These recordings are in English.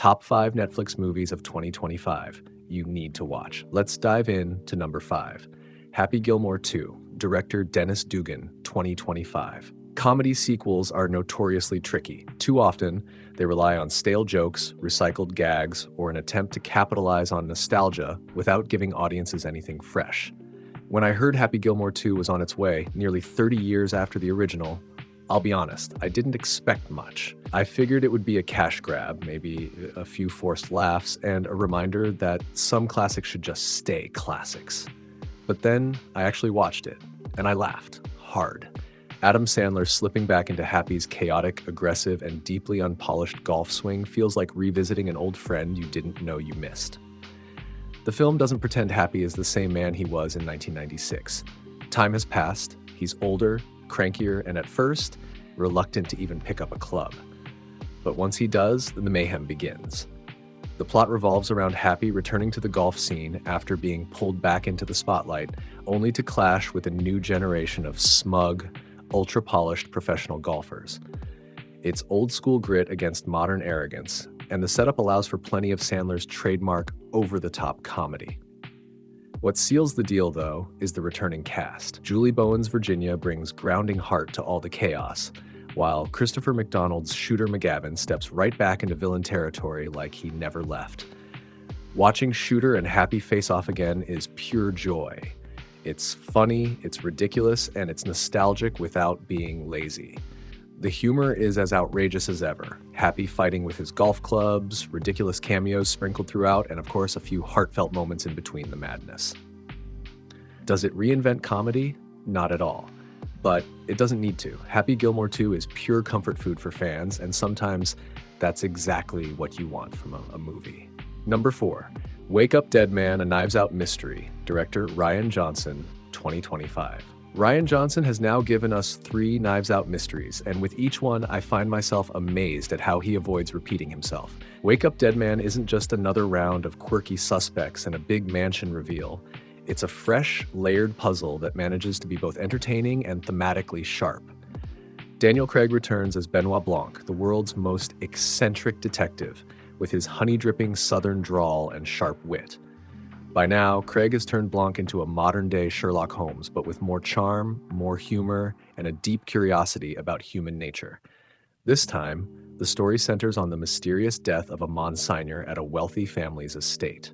Top 5 Netflix movies of 2025 you need to watch. Let's dive in to number 5. Happy Gilmore 2, director Dennis Dugan, 2025. Comedy sequels are notoriously tricky. Too often, they rely on stale jokes, recycled gags, or an attempt to capitalize on nostalgia without giving audiences anything fresh. When I heard Happy Gilmore 2 was on its way, nearly 30 years after the original, I'll be honest, I didn't expect much. I figured it would be a cash grab, maybe a few forced laughs, and a reminder that some classics should just stay classics. But then I actually watched it, and I laughed hard. Adam Sandler slipping back into Happy's chaotic, aggressive, and deeply unpolished golf swing feels like revisiting an old friend you didn't know you missed. The film doesn't pretend Happy is the same man he was in 1996. Time has passed, he's older, crankier, and at first, reluctant to even pick up a club. But once he does, then the mayhem begins. The plot revolves around Happy returning to the golf scene after being pulled back into the spotlight, only to clash with a new generation of smug, ultra-polished professional golfers. It's old-school grit against modern arrogance, and the setup allows for plenty of Sandler's trademark over-the-top comedy. What seals the deal, though, is the returning cast. Julie Bowen's Virginia brings grounding heart to all the chaos, while Christopher McDonald's Shooter McGavin steps right back into villain territory like he never left. Watching Shooter and Happy face off again is pure joy. It's funny, it's ridiculous, and it's nostalgic without being lazy. The humor is as outrageous as ever. Happy fighting with his golf clubs, ridiculous cameos sprinkled throughout, and of course a few heartfelt moments in between the madness. Does it reinvent comedy? Not at all. But it doesn't need to. Happy Gilmore 2 is pure comfort food for fans, and sometimes that's exactly what you want from a movie. Number 4. Wake Up Dead Man, A Knives Out Mystery, director Rian Johnson, 2025. Rian Johnson has now given us 3 Knives Out mysteries, and with each one, I find myself amazed at how he avoids repeating himself. Wake Up Dead Man isn't just another round of quirky suspects and a big mansion reveal. It's a fresh, layered puzzle that manages to be both entertaining and thematically sharp. Daniel Craig returns as Benoit Blanc, the world's most eccentric detective, with his honey-dripping southern drawl and sharp wit. By now, Craig has turned Blanc into a modern-day Sherlock Holmes, but with more charm, more humor, and a deep curiosity about human nature. This time, the story centers on the mysterious death of a Monsignor at a wealthy family's estate.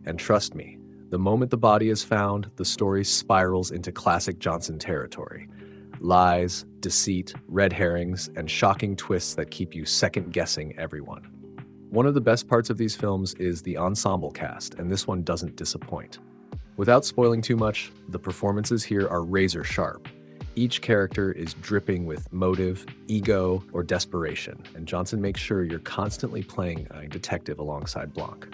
And trust me, the moment the body is found, the story spirals into classic Johnson territory. Lies, deceit, red herrings, and shocking twists that keep you second-guessing everyone. One of the best parts of these films is the ensemble cast, and this one doesn't disappoint. Without spoiling too much, the performances here are razor sharp. Each character is dripping with motive, ego, or desperation, and Johnson makes sure you're constantly playing a detective alongside Blanc.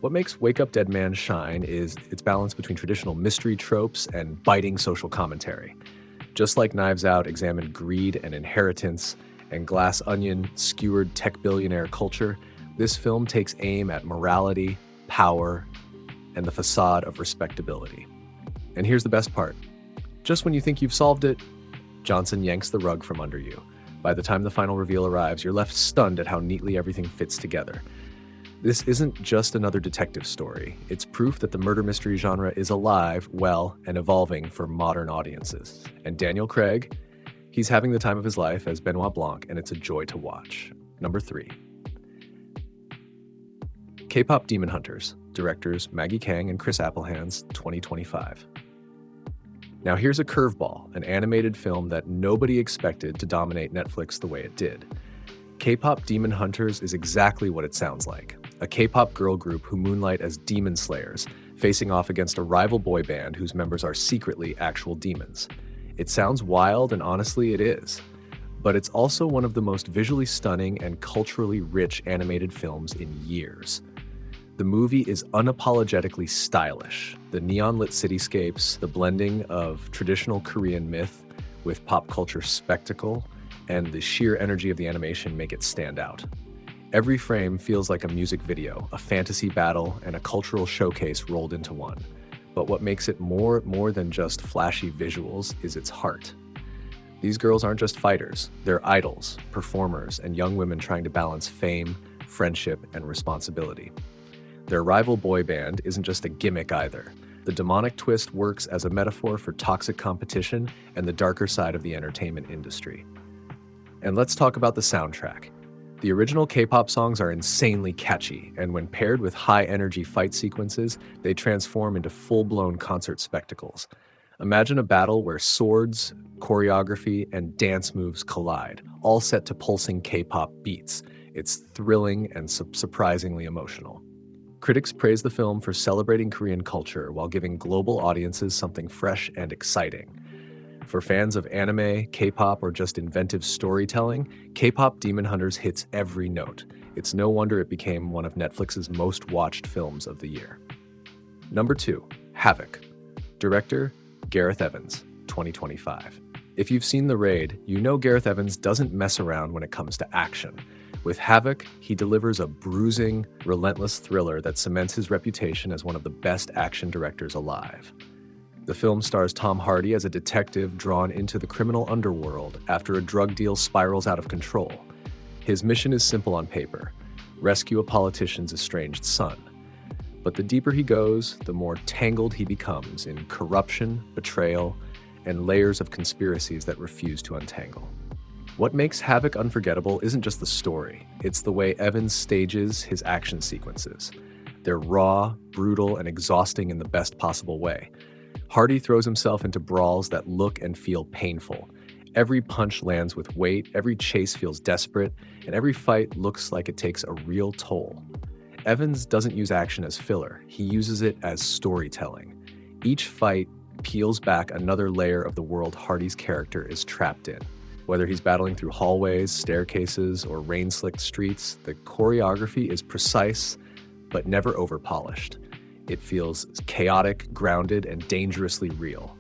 What makes Wake Up Dead Man shine is its balance between traditional mystery tropes and biting social commentary. Just like Knives Out examined greed and inheritance, and Glass Onion skewered tech billionaire culture, this film takes aim at morality, power, and the facade of respectability. And here's the best part. Just when you think you've solved it, Johnson yanks the rug from under you. By the time the final reveal arrives, you're left stunned at how neatly everything fits together. This isn't just another detective story. It's proof that the murder mystery genre is alive, well, and evolving for modern audiences. And Daniel Craig, he's having the time of his life as Benoit Blanc, and it's a joy to watch. Number 3. K-pop Demon Hunters, directors Maggie Kang and Chris Applehands, 2025. Now here's a curveball, an animated film that nobody expected to dominate Netflix the way it did. K-pop Demon Hunters is exactly what it sounds like. A K-pop girl group who moonlight as demon slayers, facing off against a rival boy band whose members are secretly actual demons. It sounds wild, and honestly it is. But it's also one of the most visually stunning and culturally rich animated films in years. The movie is unapologetically stylish. The neon-lit cityscapes, the blending of traditional Korean myth with pop culture spectacle, and the sheer energy of the animation make it stand out. Every frame feels like a music video, a fantasy battle, and a cultural showcase rolled into one. But what makes it more than just flashy visuals is its heart. These girls aren't just fighters, they're idols, performers, and young women trying to balance fame, friendship, and responsibility. Their rival boy band isn't just a gimmick either. The demonic twist works as a metaphor for toxic competition and the darker side of the entertainment industry. And let's talk about the soundtrack. The original K-pop songs are insanely catchy, and when paired with high-energy fight sequences, they transform into full-blown concert spectacles. Imagine a battle where swords, choreography, and dance moves collide, all set to pulsing K-pop beats. It's thrilling and surprisingly emotional. Critics praise the film for celebrating Korean culture while giving global audiences something fresh and exciting. For fans of anime, K-pop, or just inventive storytelling, K-pop Demon Hunters hits every note. It's no wonder it became one of Netflix's most watched films of the year. Number 2, Havoc. Director, Gareth Evans, 2025. If you've seen The Raid, you know Gareth Evans doesn't mess around when it comes to action. With Havoc, he delivers a bruising, relentless thriller that cements his reputation as one of the best action directors alive. The film stars Tom Hardy as a detective drawn into the criminal underworld after a drug deal spirals out of control. His mission is simple on paper: rescue a politician's estranged son. But the deeper he goes, the more tangled he becomes in corruption, betrayal, and layers of conspiracies that refuse to untangle. What makes Havoc unforgettable isn't just the story, it's the way Evans stages his action sequences. They're raw, brutal, and exhausting in the best possible way. Hardy throws himself into brawls that look and feel painful. Every punch lands with weight, every chase feels desperate, and every fight looks like it takes a real toll. Evans doesn't use action as filler, he uses it as storytelling. Each fight peels back another layer of the world Hardy's character is trapped in. Whether he's battling through hallways, staircases, or rain-slicked streets, the choreography is precise, but never overpolished. It feels chaotic, grounded, and dangerously real.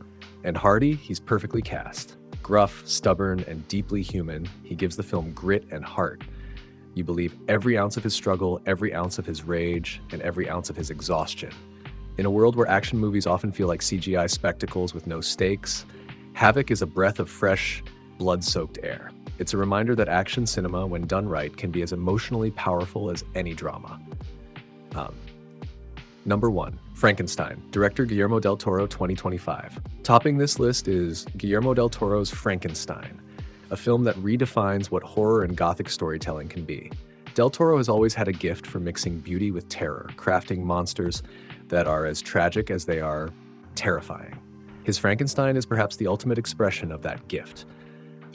And Hardy, he's perfectly cast. Gruff, stubborn, and deeply human, he gives the film grit and heart. You believe every ounce of his struggle, every ounce of his rage, and every ounce of his exhaustion. In a world where action movies often feel like CGI spectacles with no stakes, Havoc is a breath of fresh, blood-soaked air. It's a reminder that action cinema, when done right, can be as emotionally powerful as any drama. Number 1, Frankenstein, director Guillermo del Toro, 2025. Topping this list is Guillermo del Toro's Frankenstein, a film that redefines what horror and gothic storytelling can be. Del Toro has always had a gift for mixing beauty with terror, crafting monsters that are as tragic as they are terrifying. His Frankenstein is perhaps the ultimate expression of that gift.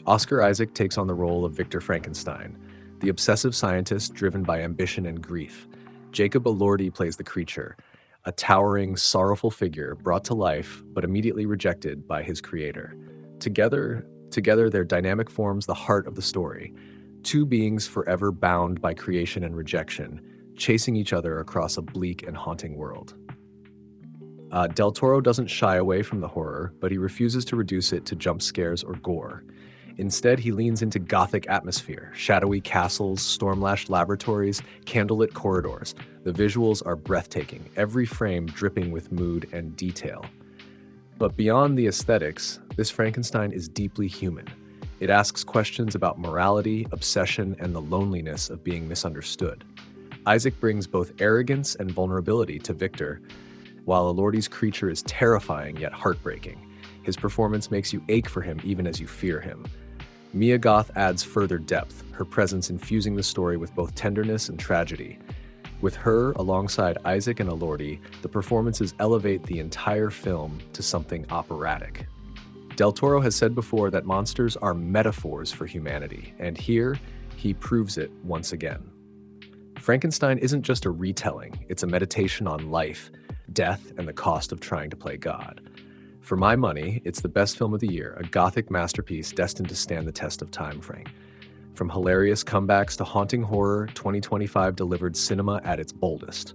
Oscar Isaac takes on the role of Victor Frankenstein, the obsessive scientist driven by ambition and grief. Jacob Elordi plays the creature, a towering, sorrowful figure brought to life but immediately rejected by his creator. Together, their dynamic forms the heart of the story, two beings forever bound by creation and rejection, chasing each other across a bleak and haunting world. Del Toro doesn't shy away from the horror, but he refuses to reduce it to jump scares or gore. Instead, he leans into gothic atmosphere, shadowy castles, storm-lashed laboratories, candlelit corridors. The visuals are breathtaking, every frame dripping with mood and detail. But beyond the aesthetics, this Frankenstein is deeply human. It asks questions about morality, obsession, and the loneliness of being misunderstood. Isaac brings both arrogance and vulnerability to Victor, while Elordi's creature is terrifying yet heartbreaking. His performance makes you ache for him even as you fear him. Mia Goth adds further depth, her presence infusing the story with both tenderness and tragedy. With her, alongside Isaac and Elordi, the performances elevate the entire film to something operatic. Del Toro has said before that monsters are metaphors for humanity, and here, he proves it once again. Frankenstein isn't just a retelling, it's a meditation on life, death, and the cost of trying to play God. For my money, it's the best film of the year, a gothic masterpiece destined to stand the test of time, Frank. From hilarious comebacks to haunting horror, 2025 delivered cinema at its boldest.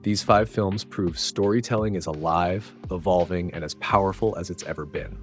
These 5 films prove storytelling is alive, evolving, and as powerful as it's ever been.